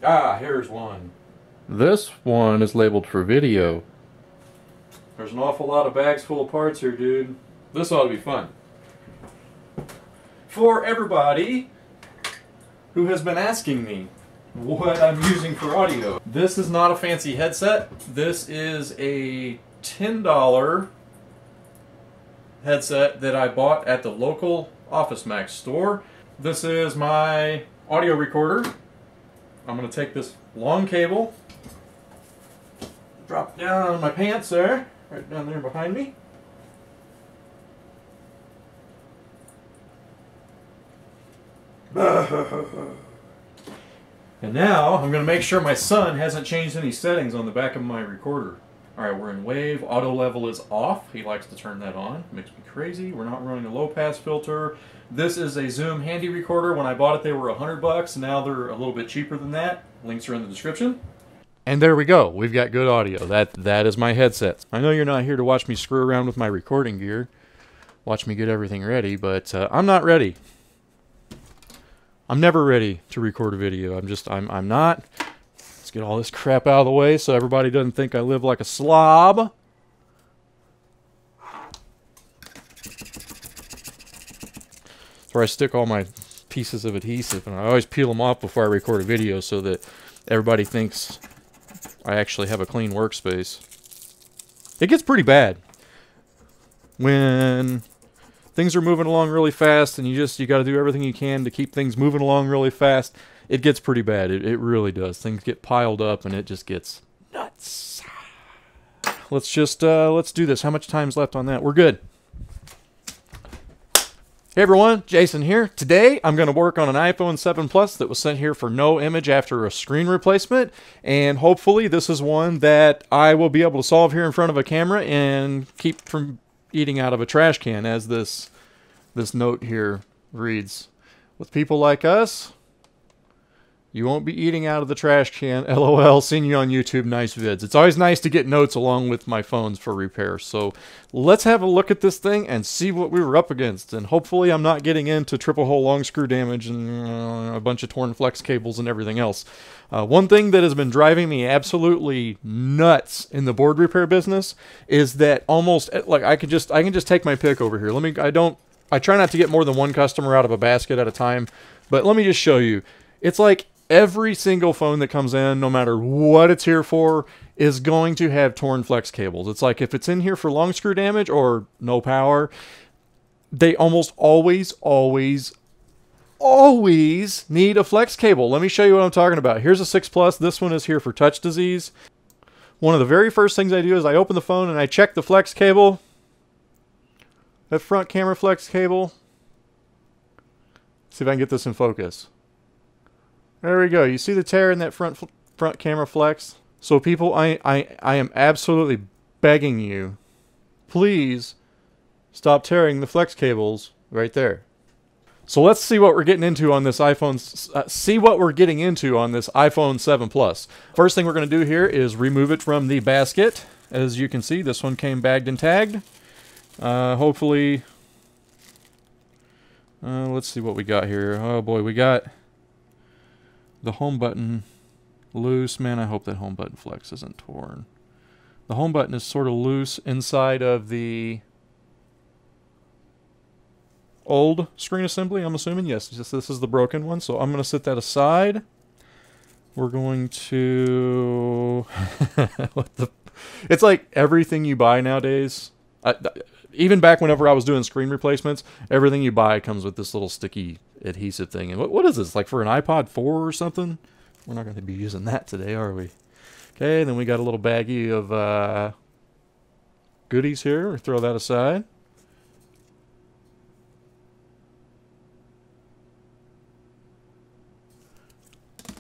Ah, here's one. This one is labeled for video. There's an awful lot of bags full of parts here, dude. This ought to be fun. For everybody who has been asking me what I'm using for audio. This is not a fancy headset. This is a $10 headset that I bought at the local Office Max store. This is my audio recorder. I'm going to take this long cable, drop down on my pants there, right down there behind me. And now I'm going to make sure my son hasn't changed any settings on the back of my recorder. Alright, we're in wave. Auto level is off. He likes to turn that on. Makes me crazy. We're not running a low pass filter. This is a Zoom handy recorder. When I bought it they were $100. Now they're a little bit cheaper than that. Links are in the description. And there we go. We've got good audio. That is my headset. I know you're not here to watch me screw around with my recording gear. Watch me get everything ready, but I'm not ready. I'm never ready to record a video. I'm not. Let's get all this crap out of the way so everybody doesn't think I live like a slob. That's where I stick all my pieces of adhesive, and I always peel them off before I record a video so that everybody thinks I actually have a clean workspace. It gets pretty bad when things are moving along really fast and you got to do everything you can to keep things moving along really fast. It gets pretty bad. It really does. Things get piled up and it just gets nuts. Let's do this. How much time's left on that? We're good. Hey everyone, Jason here. Today I'm going to work on an iPhone 7 Plus that was sent here for no image after a screen replacement, and hopefully this is one that I will be able to solve here in front of a camera and keep from eating out of a trash can, as this note here reads. With people like us, you won't be eating out of the trash can. LOL, seen you on YouTube, nice vids. It's always nice to get notes along with my phones for repair. So let's have a look at this thing and see what we were up against. And hopefully I'm not getting into triple hole long screw damage and a bunch of torn flex cables and everything else. One thing that has been driving me absolutely nuts in the board repair business is that almost, like, I can just take my pick over here. I try not to get more than one customer out of a basket at a time, but let me just show you. It's like every single phone that comes in, no matter what it's here for, is going to have torn flex cables. It's like if it's in here for long screw damage or no power, they almost always need a flex cable. Let me show you what I'm talking about. Here's a 6 Plus. This one is here for touch disease. One of the very first things I do is I open the phone and I check the flex cable. That front camera flex cable. See if I can get this in focus. There we go. You see the tear in that front camera flex? So people, I am absolutely begging you, please stop tearing the flex cables right there. So let's see what we're getting into on this iPhone 7 Plus. First thing we're going to do here is remove it from the basket. As you can see, this one came bagged and tagged. Hopefully, let's see what we got here. Oh boy, we got the home button loose. Man, I hope that home button flex isn't torn. The home button is sort of loose inside of the old screen assembly, I'm assuming. Yes, this is the broken one, so I'm going to set that aside. We're going to... It's like everything you buy nowadays. Even back whenever I was doing screen replacements, everything you buy comes with this little sticky adhesive thing. And what is this, like for an iPod 4 or something? We're not going to be using that today, are we? Okay, then we got a little baggie of goodies here. We'll throw that aside.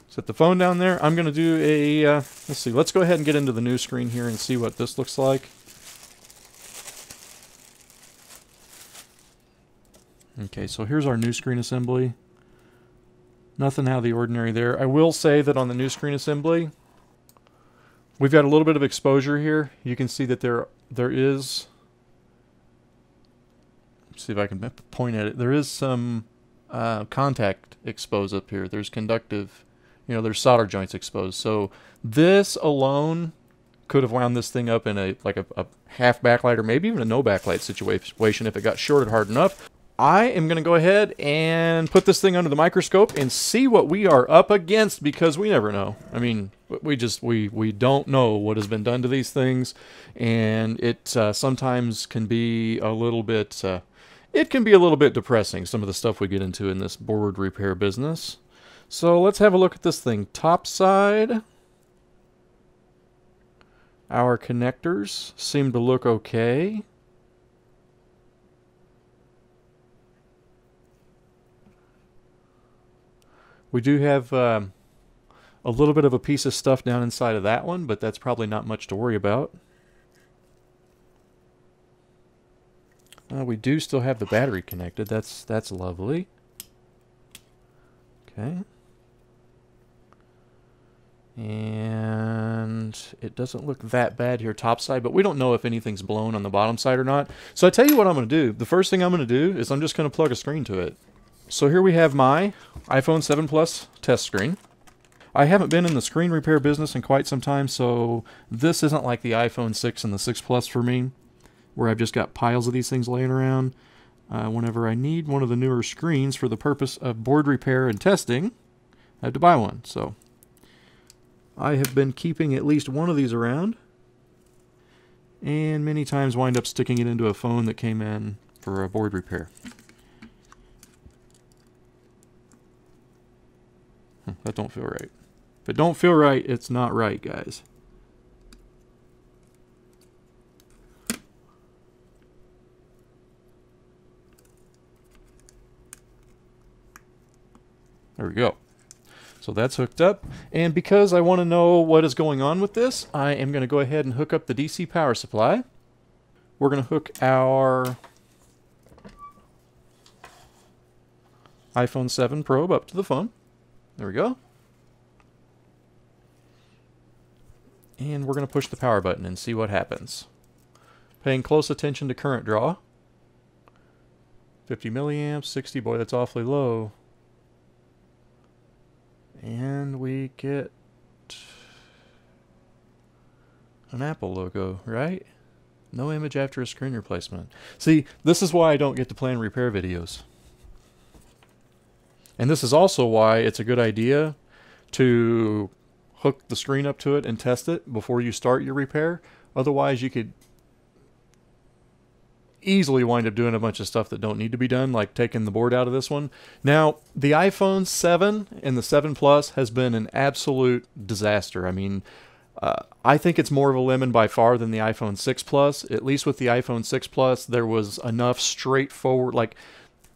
Set the phone down there. I'm going to do a, let's see, let's go ahead and get into the new screen here and see what this looks like. Okay, so here's our new screen assembly. Nothing out of the ordinary there. I will say that on the new screen assembly, we've got a little bit of exposure here. You can see that there is, let's see if I can point at it. There is some contact exposed up here. There's conductive You know, there's solder joints exposed. So this alone could have wound this thing up in a half backlight or maybe even a no backlight situation if it got shorted hard enough. I am going to go ahead and put this thing under the microscope and see what we are up against, because we never know. I mean, we don't know what has been done to these things, and it sometimes can be a little bit depressing, some of the stuff we get into in this board repair business. So let's have a look at this thing. Top side, our connectors seem to look okay. We do have a little bit of a piece of stuff down inside of that one, but that's probably not much to worry about. We do still have the battery connected. That's lovely. Okay. And it doesn't look that bad here topside, but we don't know if anything's blown on the bottom side or not. So I tell you what I'm going to do. The first thing I'm going to do is I'm just going to plug a screen to it. So here we have my iPhone 7 Plus test screen. I haven't been in the screen repair business in quite some time, so this isn't like the iPhone 6 and the 6 Plus for me, where I've just got piles of these things laying around. Whenever I need one of the newer screens for the purpose of board repair and testing, I have to buy one. So I have been keeping at least one of these around, and many times wind up sticking it into a phone that came in for a board repair. That don't feel right. If it don't feel right, it's not right, guys. There we go. So that's hooked up. And because I want to know what is going on with this, I am going to go ahead and hook up the DC power supply. We're going to hook our iPhone 7 probe up to the phone. There we go. And we're going to push the power button and see what happens. Paying close attention to current draw. 50 milliamps, 60, boy, that's awfully low. And we get an Apple logo, right? No image after a screen replacement. See, this is why I don't get to plan repair videos. And this is also why it's a good idea to hook the screen up to it and test it before you start your repair. Otherwise, you could easily wind up doing a bunch of stuff that don't need to be done, like taking the board out of this one. Now, the iPhone 7 and the 7 Plus has been an absolute disaster. I mean, I think it's more of a lemon by far than the iPhone 6 Plus. At least with the iPhone 6 Plus, there was enough straightforward, like,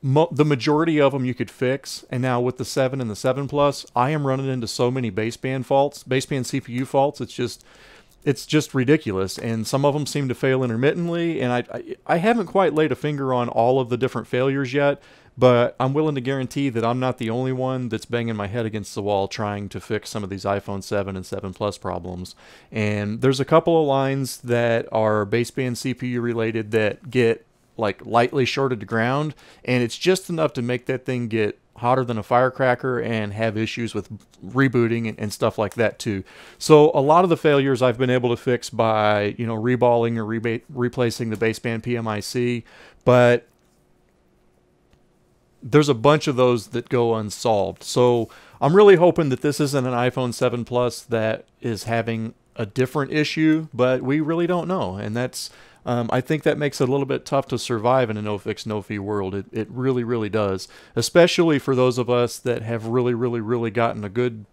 the majority of them you could fix, and now with the 7 and the 7 Plus, I am running into so many baseband faults, baseband CPU faults. It's just ridiculous, and some of them seem to fail intermittently, and I haven't quite laid a finger on all of the different failures yet, but I'm willing to guarantee that I'm not the only one that's banging my head against the wall trying to fix some of these iPhone 7 and 7 Plus problems. And there's a couple of lines that are baseband CPU related that get like lightly shorted to ground, and it's just enough to make that thing get hotter than a firecracker and have issues with rebooting and stuff like that too. So a lot of the failures I've been able to fix by, you know, reballing or replacing the baseband PMIC, but there's a bunch of those that go unsolved. So I'm really hoping that this isn't an iPhone 7 Plus that is having a different issue, but we really don't know, and that's I think that makes it a little bit tough to survive in a no-fix, no-fee world. It really, really does, especially for those of us that have really gotten a good,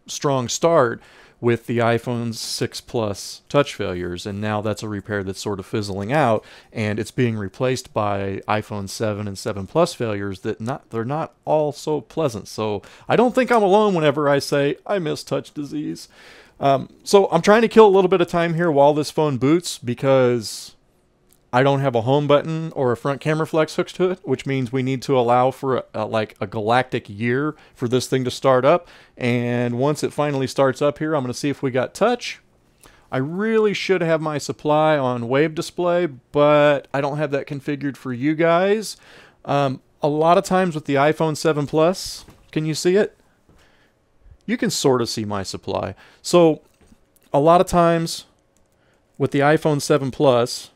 strong start with the iPhone 6 Plus touch failures, and now that's a repair that's sort of fizzling out, and it's being replaced by iPhone 7 and 7 Plus failures that they're not all so pleasant. So I don't think I'm alone whenever I say I miss touch disease. So I'm trying to kill a little bit of time here while this phone boots, because I don't have a home button or a front camera flex hooked to it, which means we need to allow for like a galactic year for this thing to start up. And once it finally starts up here, I'm going to see if we got touch. I really should have my supply on wave display, but I don't have that configured for you guys. A lot of times with the iPhone 7 Plus, can you see it? you can sort of see my supply. So a lot of times with the iPhone 7 Plus,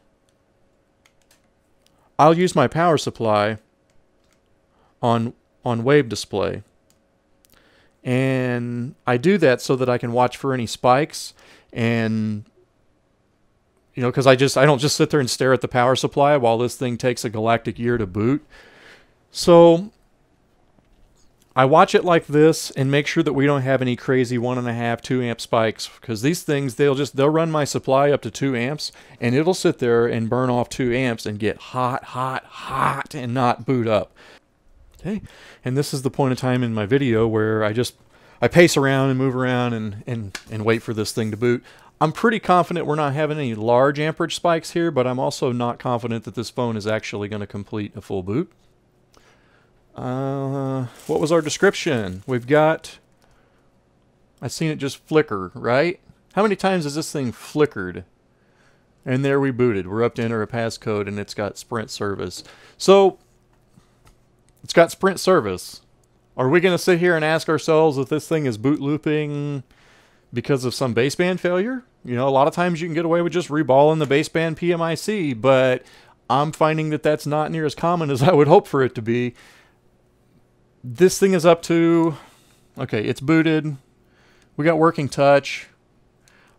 I'll use my power supply on wave display. And I do that so that I can watch for any spikes, and you know, because I don't just sit there and stare at the power supply while this thing takes a galactic year to boot. So I watch it like this and make sure that we don't have any crazy 1.5, 2 amp spikes, because these things, they'll run my supply up to 2 amps and it'll sit there and burn off 2 amps and get hot and not boot up. Okay, and this is the point of time in my video where I pace around and move around and wait for this thing to boot. I'm pretty confident we're not having any large amperage spikes here, but I'm also not confident that this phone is actually going to complete a full boot. What was our description? We've got, I've seen it just flicker, right? How many times has this thing flickered? And there we booted. We're up to enter a passcode and it's got Sprint service. So it's got Sprint service. Are we going to sit here and ask ourselves if this thing is boot looping because of some baseband failure? You know, a lot of times you can get away with just reballing the baseband PMIC, but I'm finding that that's not near as common as I would hope for it to be. This thing is up to, okay, it's booted. We got working touch.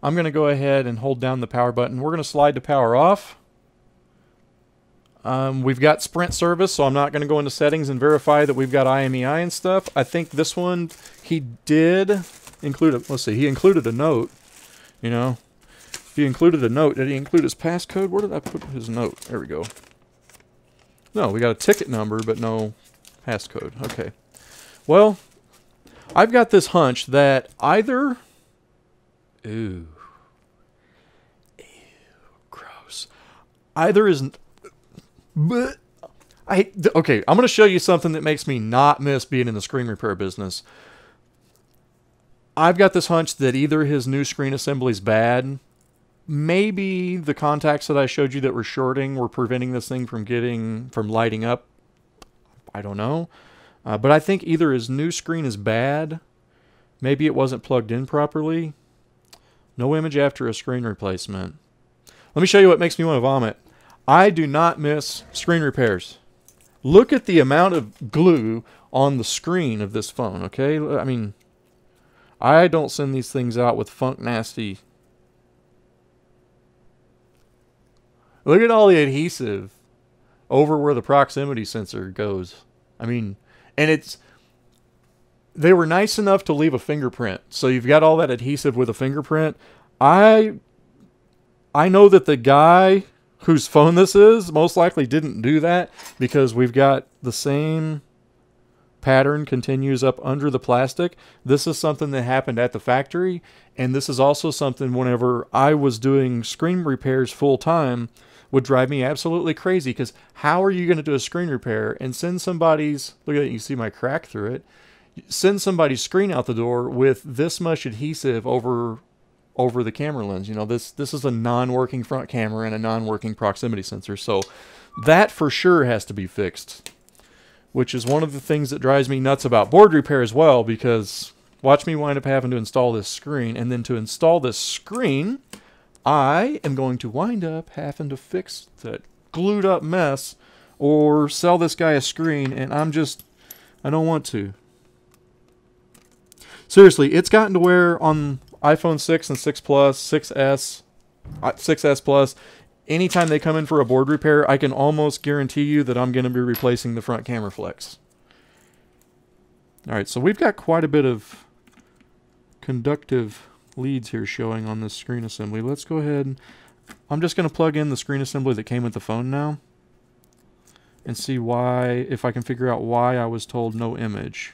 I'm going to go ahead and hold down the power button. We're going to slide the power off. We've got Sprint service, so I'm not going to go into settings and verify that we've got IMEI and stuff. I think this one, he did include a, let's see, he included a note, you know. If he included a note, did he include his passcode? Where did I put his note? There we go. No, we got a ticket number, but no passcode. Okay. Well, I've got this hunch that either, ooh, gross. Either is, but okay, I'm going to show you something that makes me not miss being in the screen repair business. I've got this hunch that either his new screen assembly is bad, maybe the contacts that I showed you that were shorting were preventing this thing from lighting up. I don't know. But I think either his new screen is bad, maybe it wasn't plugged in properly. No image after a screen replacement. Let me show you what makes me want to vomit. I do not miss screen repairs. Look at the amount of glue on the screen of this phone, okay? I mean, I don't send these things out with funk nasty. Look at all the adhesive over where the proximity sensor goes. I mean, and they were nice enough to leave a fingerprint. So you've got all that adhesive with a fingerprint. I know that the guy whose phone this is most likely didn't do that, because we've got the same pattern continues up under the plastic. This is something that happened at the factory, and this is also something whenever I was doing screen repairs full time would drive me absolutely crazy, because how are you going to do a screen repair and send somebody's, look at it, you see my crack through it, send somebody's screen out the door with this much adhesive over the camera lens? You know, this is a non-working front camera and a non-working proximity sensor, so that for sure has to be fixed, which is one of the things that drives me nuts about board repair as well, because watch me wind up having to install this screen, and then to install this screen, I am going to wind up having to fix that glued up mess or sell this guy a screen, and I don't want to. Seriously, it's gotten to where on iPhone 6 and 6 Plus, 6S, 6S Plus, anytime they come in for a board repair, I can almost guarantee you that I'm going to be replacing the front camera flex. Alright, so we've got quite a bit of conductive leads here showing on this screen assembly. Let's go ahead. I'm just going to plug in the screen assembly that came with the phone now and see why, if I can figure out why I was told no image.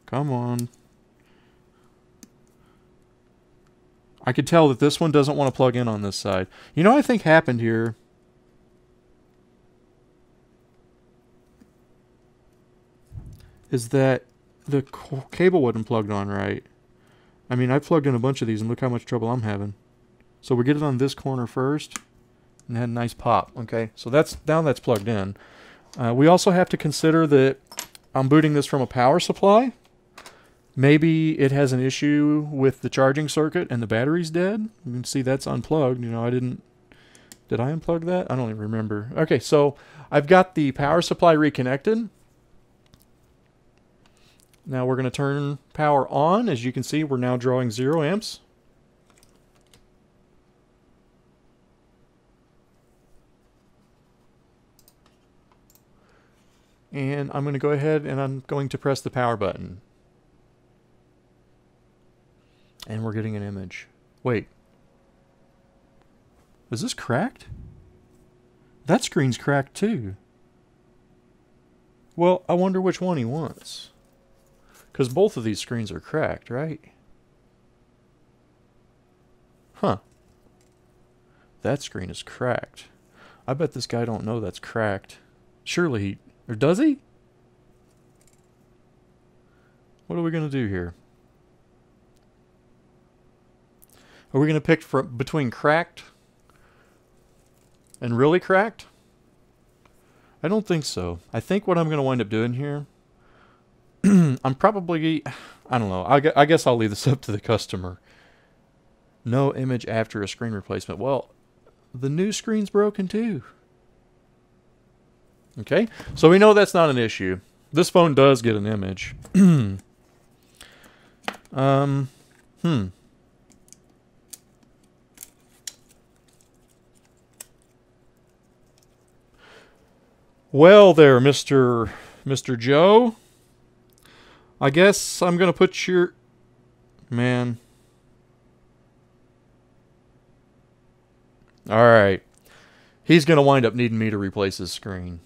Come on. I could tell that this one doesn't want to plug in on this side. You know what I think happened here? Is that the cable wasn't plugged on right. I mean, I plugged in a bunch of these and look how much trouble I'm having. So we get it on this corner first and had a nice pop. Okay, so now that's plugged in. We also have to consider that I'm booting this from a power supply. Maybe it has an issue with the charging circuit and the battery's dead. You can see that's unplugged. You know, did I unplug that? I don't even remember. Okay, so I've got the power supply reconnected. Now we're going to turn power on. As you can see, we're now drawing 0 amps. And I'm going to go ahead and I'm going to press the power button. And we're getting an image. Wait. Is this cracked? That screen's cracked too. Well, I wonder which one he wants. Because both of these screens are cracked, right? Huh. That screen is cracked. I bet this guy don't know that's cracked. Surely he... Or does he? What are we going to do here? Are we going to pick between cracked and really cracked? I don't think so. I think what I'm going to wind up doing here, I'm probably, I don't know, I guess I'll leave this up to the customer. No image after a screen replacement. Well, the new screen's broken too. Okay, so we know that's not an issue. This phone does get an image. Well there, Mr. Joe. I guess I'm going to put your... Man. Alright. He's going to wind up needing me to replace his screen.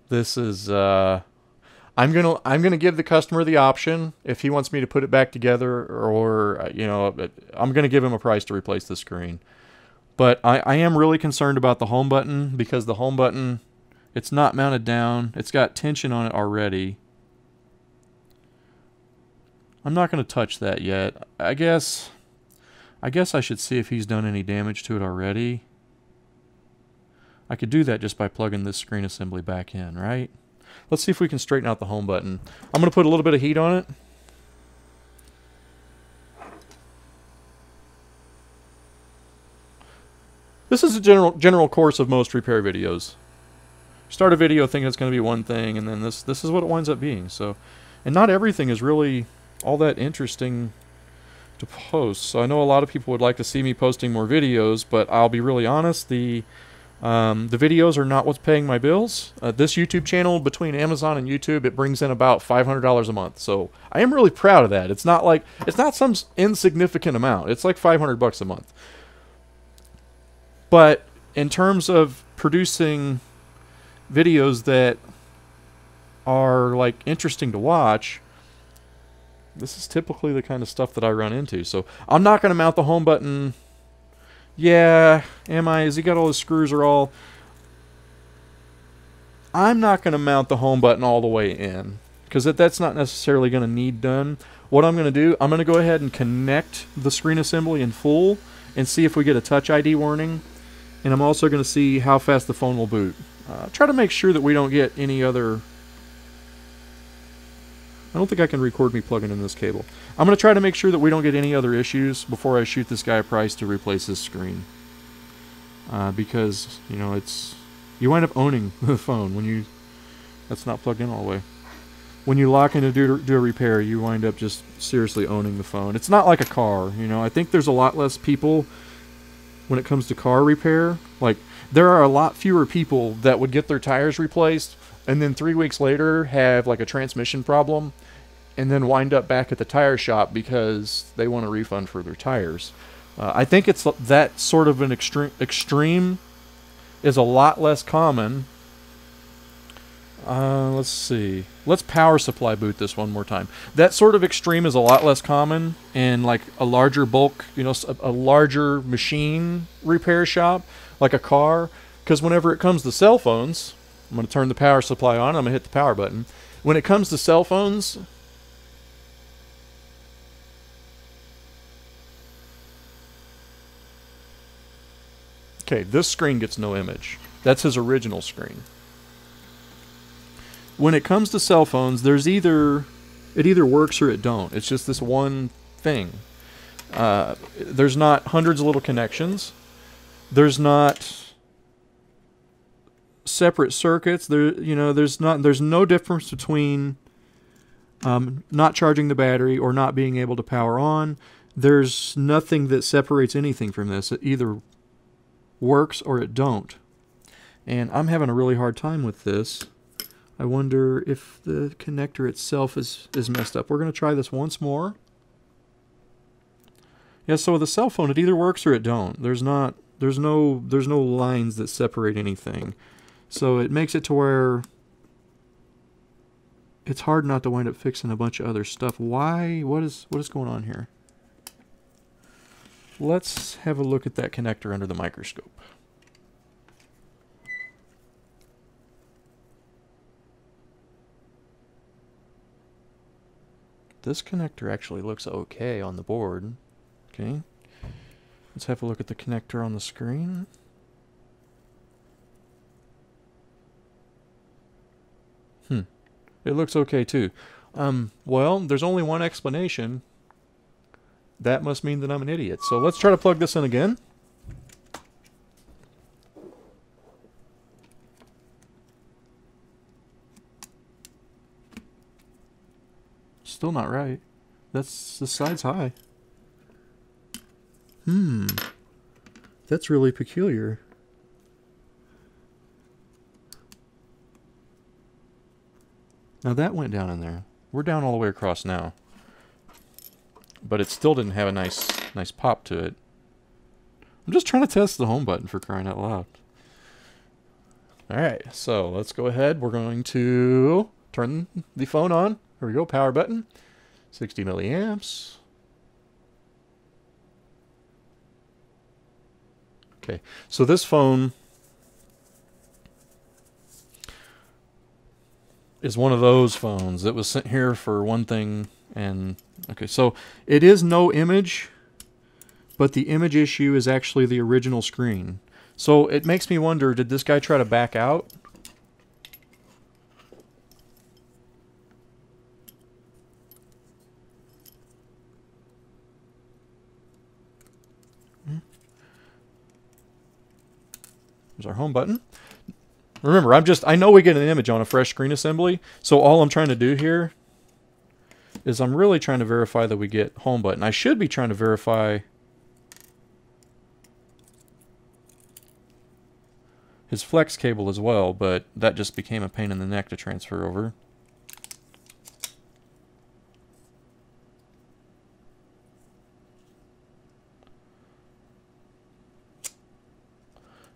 This is... I'm gonna give the customer the option if he wants me to put it back together, or you know, I'm gonna give him a price to replace the screen. But I am really concerned about the home button, because the home button, it's not mounted down. It's got tension on it already. I'm not gonna touch that yet. I guess I should see if he's done any damage to it already. I could do that just by plugging this screen assembly back in, right? Let's see if we can straighten out the home button. I'm going to put a little bit of heat on it. This is a general course of most repair videos. Start a video thinking it's going to be one thing, and then this is what it winds up being. So, and not everything is really all that interesting to post. So I know a lot of people would like to see me posting more videos, but I'll be really honest, the videos are not what's paying my bills. This YouTube channel, between Amazon and YouTube, it brings in about $500 a month. So I am really proud of that. It's not some insignificant amount. It's like $500 a month. But in terms of producing videos that are like interesting to watch, this is typically the kind of stuff that I run into. So I'm not going to mount the home button. Yeah, am I? Has he got all his screws are all... I'm not going to mount the home button all the way in, because that's not necessarily going to need done. What I'm going to do, I'm going to go ahead and connect the screen assembly in full and see if we get a Touch ID warning. And I'm also going to see how fast the phone will boot. Try to make sure that we don't get any other... I don't think I can record me plugging in this cable. I'm going to try to make sure that we don't get any other issues before I shoot this guy a price to replace his screen. Because, you know, you wind up owning the phone when that's not plugged in all the way. When you lock in to do a repair, you wind up just seriously owning the phone. It's not like a car, you know. I think there's a lot less people when it comes to car repair. Like, there are a lot fewer people that would get their tires replaced and then 3 weeks later have like a transmission problem and then wind up back at the tire shop because they want a refund for their tires. I think it's that sort of an extreme is a lot less common. Let's see. Let's power supply boot this one more time. That sort of extreme is a lot less common in like a larger bulk, you know, a larger machine repair shop, like a car. Because whenever it comes to cell phones, I'm going to turn the power supply on. I'm going to hit the power button. When it comes to cell phones, okay, this screen gets no image. That's his original screen. When it comes to cell phones, there's either It either works or it don't. It's just this one thing. There's not hundreds of little connections. There's not separate circuits. There's no difference between not charging the battery or not being able to power on. There's nothing that separates anything from this. It either works or it don't. And I'm having a really hard time with this. I wonder if the connector itself is messed up. We're going to try this once more. Yeah, so with a cell phone, it either works or it don't. There's no lines that separate anything. So it makes it to where it's hard not to wind up fixing a bunch of other stuff. Why? What is going on here? Let's have a look at that connector under the microscope. This connector actually looks okay on the board. Okay. Let's have a look at the connector on the screen. It looks okay too. Well, there's only one explanation. That must mean that I'm an idiot. So let's try to plug this in again. Still not right. The side's high. That's really peculiar. Now that went down in there. We're down all the way across now. But it still didn't have a nice pop to it. I'm just trying to test the home button, for crying out loud. Alright, so let's go ahead. We're going to turn the phone on. Here we go, power button. 60 milliamps. Okay, so this phone is one of those phones that was sent here for one thing, and okay, so it is no image, but the image issue is actually the original screen. So it makes me wonder, did this guy try to back out? There's our home button. Remember, I know we get an image on a fresh screen assembly, so all I'm trying to do here is I'm really trying to verify that we get home button. I should be trying to verify his flex cable as well, but that just became a pain in the neck to transfer over.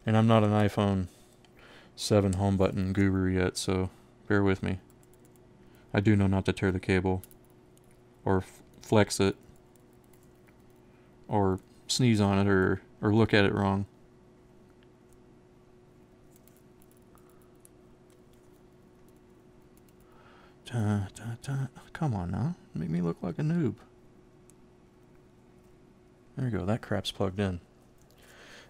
And I'm not an iPhone 7 home button guru yet, so bear with me. I do know not to tear the cable, or flex it, or sneeze on it, or look at it wrong. Come on now, make me look like a noob. There you go, that crap's plugged in.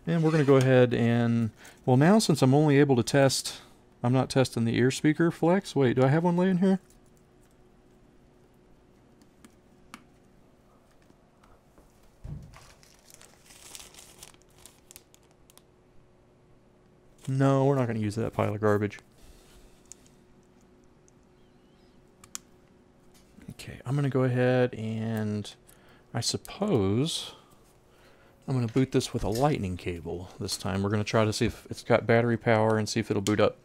And we're going to go ahead and, well, now since I'm only able to test, I'm not testing the ear speaker flex. Wait, do I have one laying here? No, we're not going to use that pile of garbage. Okay, I'm going to go ahead and, I suppose, I'm going to boot this with a lightning cable this time. We're going to try to see if it's got battery power and see if it'll boot up.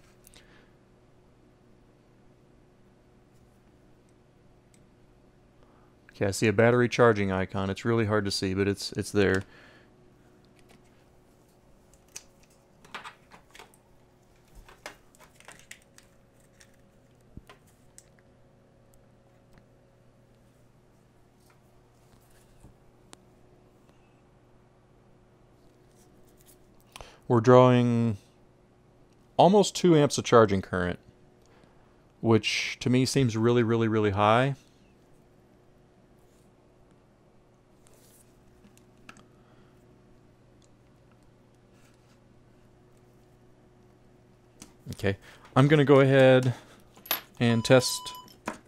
Okay, I see a battery charging icon. It's really hard to see, but it's there. We're drawing almost 2 amps of charging current, which to me seems really, really, really high. Okay, I'm going to go ahead and test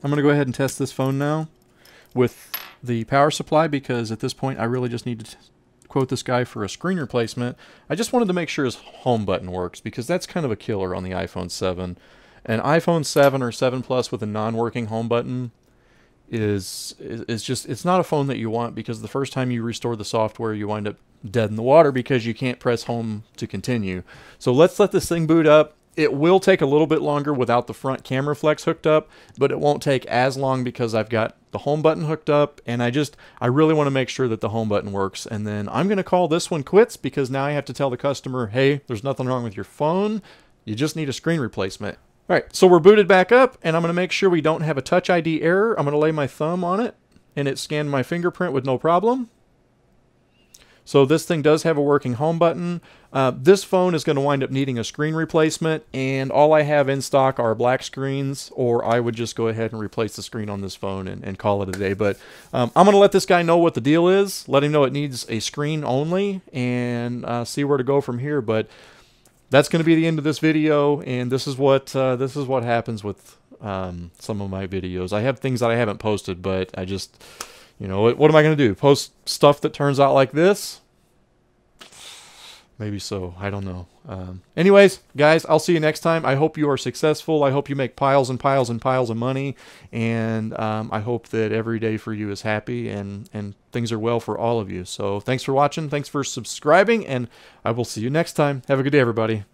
I'm going to go ahead and test this phone now with the power supply, because at this point I really just need to quote this guy for a screen replacement. I just wanted to make sure his home button works, because that's kind of a killer on the iPhone 7. An iPhone 7 or 7 Plus with a non-working home button is just, it's not a phone that you want, because the first time you restore the software you wind up dead in the water because you can't press home to continue. So let's let this thing boot up. It will take a little bit longer without the front camera flex hooked up, but it won't take as long because I've got the home button hooked up, and I really want to make sure that the home button works. And then I'm going to call this one quits, because now I have to tell the customer, hey, there's nothing wrong with your phone. You just need a screen replacement. All right, so we're booted back up, and I'm going to make sure we don't have a Touch ID error. I'm going to lay my thumb on it, and it scanned my fingerprint with no problem. So this thing does have a working home button. This phone is going to wind up needing a screen replacement, and all I have in stock are black screens, or I would just go ahead and replace the screen on this phone and call it a day. But I'm going to let this guy know what the deal is, let him know it needs a screen only, and see where to go from here. But that's going to be the end of this video, and this is what happens with some of my videos. I have things that I haven't posted, but I just, you know, what am I going to do? Post stuff that turns out like this? Maybe so. I don't know. Anyways, guys, I'll see you next time. I hope you are successful. I hope you make piles and piles and piles of money, and I hope that every day for you is happy and things are well for all of you. So thanks for watching. Thanks for subscribing, and I will see you next time. Have a good day, everybody.